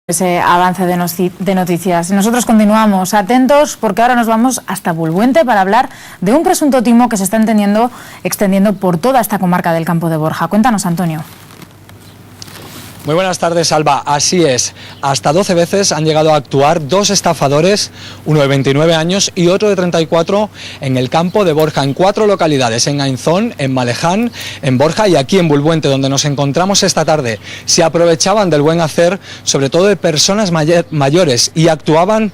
Ese avance de noticias. Nosotros continuamos atentos porque ahora nos vamos hasta Bulbuente para hablar de un presunto timo que se está extendiendo por toda esta comarca del Campo de Borja. Cuéntanos, Antonio. Muy buenas tardes, Alba. Así es, hasta 12 veces han llegado a actuar dos estafadores, uno de 29 años y otro de 34, en el Campo de Borja, en 4 localidades, en Ainzón, en Maleján, en Borja y aquí en Bulbuente, donde nos encontramos esta tarde. Se aprovechaban del buen hacer, sobre todo de personas mayores, y actuaban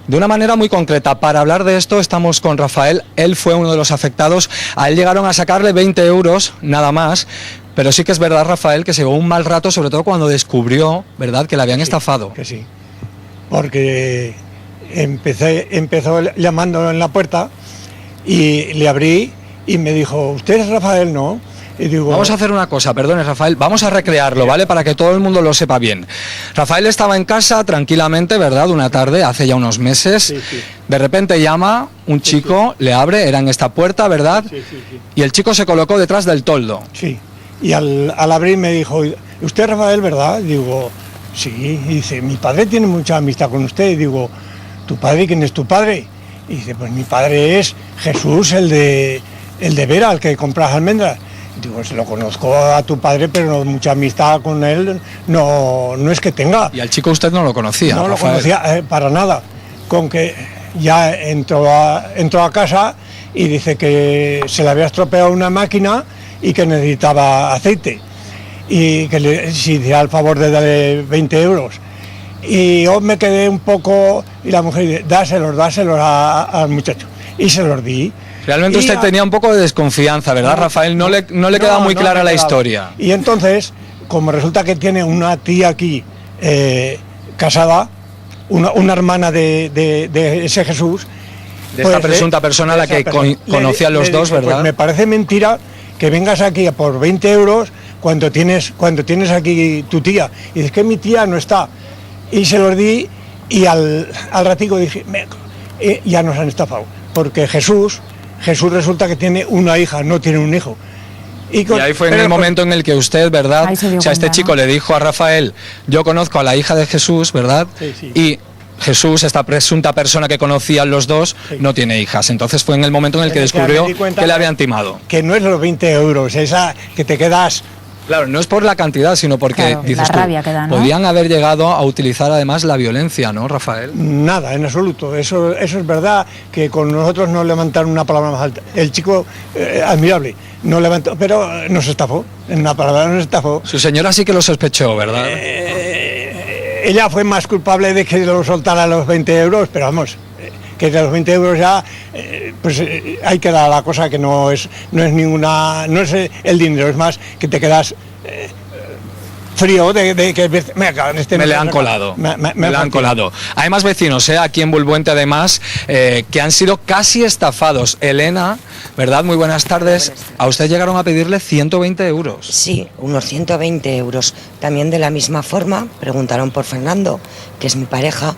de una manera muy concreta. Para hablar de esto estamos con Rafael. Él fue uno de los afectados. A él llegaron a sacarle 20 euros, nada más. Pero sí que es verdad, Rafael, que se llevó un mal rato, sobre todo cuando descubrió, ¿verdad?, que le habían estafado. Que sí, porque empezó llamando en la puerta y le abrí y me dijo, ¿usted es Rafael, no? Y digo, vamos a hacer una cosa, perdone, Rafael, vamos a recrearlo, ¿vale?, para que todo el mundo lo sepa bien. Rafael estaba en casa tranquilamente, ¿verdad?, una tarde, hace ya unos meses. Sí, sí. De repente llama un chico, le abre, era en esta puerta, ¿verdad? Sí. Y el chico se colocó detrás del toldo. Sí, y al abrir me dijo, ¿usted es Rafael, verdad? Digo, sí. Y dice, mi padre tiene mucha amistad con usted. Y digo, ¿tu padre? ¿Quién es tu padre? Y dice, pues mi padre es Jesús, el de Vera, el que compras almendras. Y digo, se lo conozco a tu padre, pero no, mucha amistad con él no es que tenga. Y al chico usted no lo conocía, No Rafael. lo conocía para nada. Con que ya entró a casa y dice que se le había estropeado una máquina y que necesitaba aceite y que si hiciera el favor de darle 20 euros. Y yo me quedé un poco y la mujer dice, dáselos al muchacho. Y se los di. Realmente usted tenía un poco de desconfianza, ¿verdad, Rafael? No le queda muy clara la historia. Y entonces, como resulta que tiene una tía aquí casada, una hermana de ese Jesús, de esta presunta persona a la que conocían los dos, ¿verdad? Pues me parece mentira que vengas aquí por 20 euros cuando tienes aquí tu tía. Y dices que mi tía no está. Y se los di y al ratico dije, ya nos han estafado. Porque Jesús resulta que tiene una hija, no tiene un hijo. Y ahí fue en el momento en el que usted, ¿verdad? O sea, este chico, ¿no?, le dijo a Rafael, yo conozco a la hija de Jesús, ¿verdad? Sí. Y Jesús, esta presunta persona que conocían los dos, no tiene hijas. Entonces fue en el momento en el que descubrió que le habían timado. Que no es los 20 euros, esa que te quedas. Claro, no es por la cantidad, sino porque, claro, dices la rabia que da, ¿no? Podían haber llegado a utilizar además la violencia, ¿no, Rafael? Nada, en absoluto. Eso es verdad, que con nosotros no levantaron una palabra más alta. El chico, admirable, no levantó, pero nos estafó. En una palabra nos estafó. Su señora sí que lo sospechó, ¿verdad? Ella fue más culpable de que lo soltara los 20 euros, pero vamos, que de los 20 euros ya, pues ahí queda la cosa, que no es el dinero, es más que te quedas frío de que me le han colado. Me le han colado. Hay más vecinos, aquí en Bulbuente además, que han sido casi estafados. Elena, ¿verdad? Muy buenas tardes. A usted llegaron a pedirle 120 euros. Sí, unos 120 euros. También de la misma forma preguntaron por Fernando, que es mi pareja,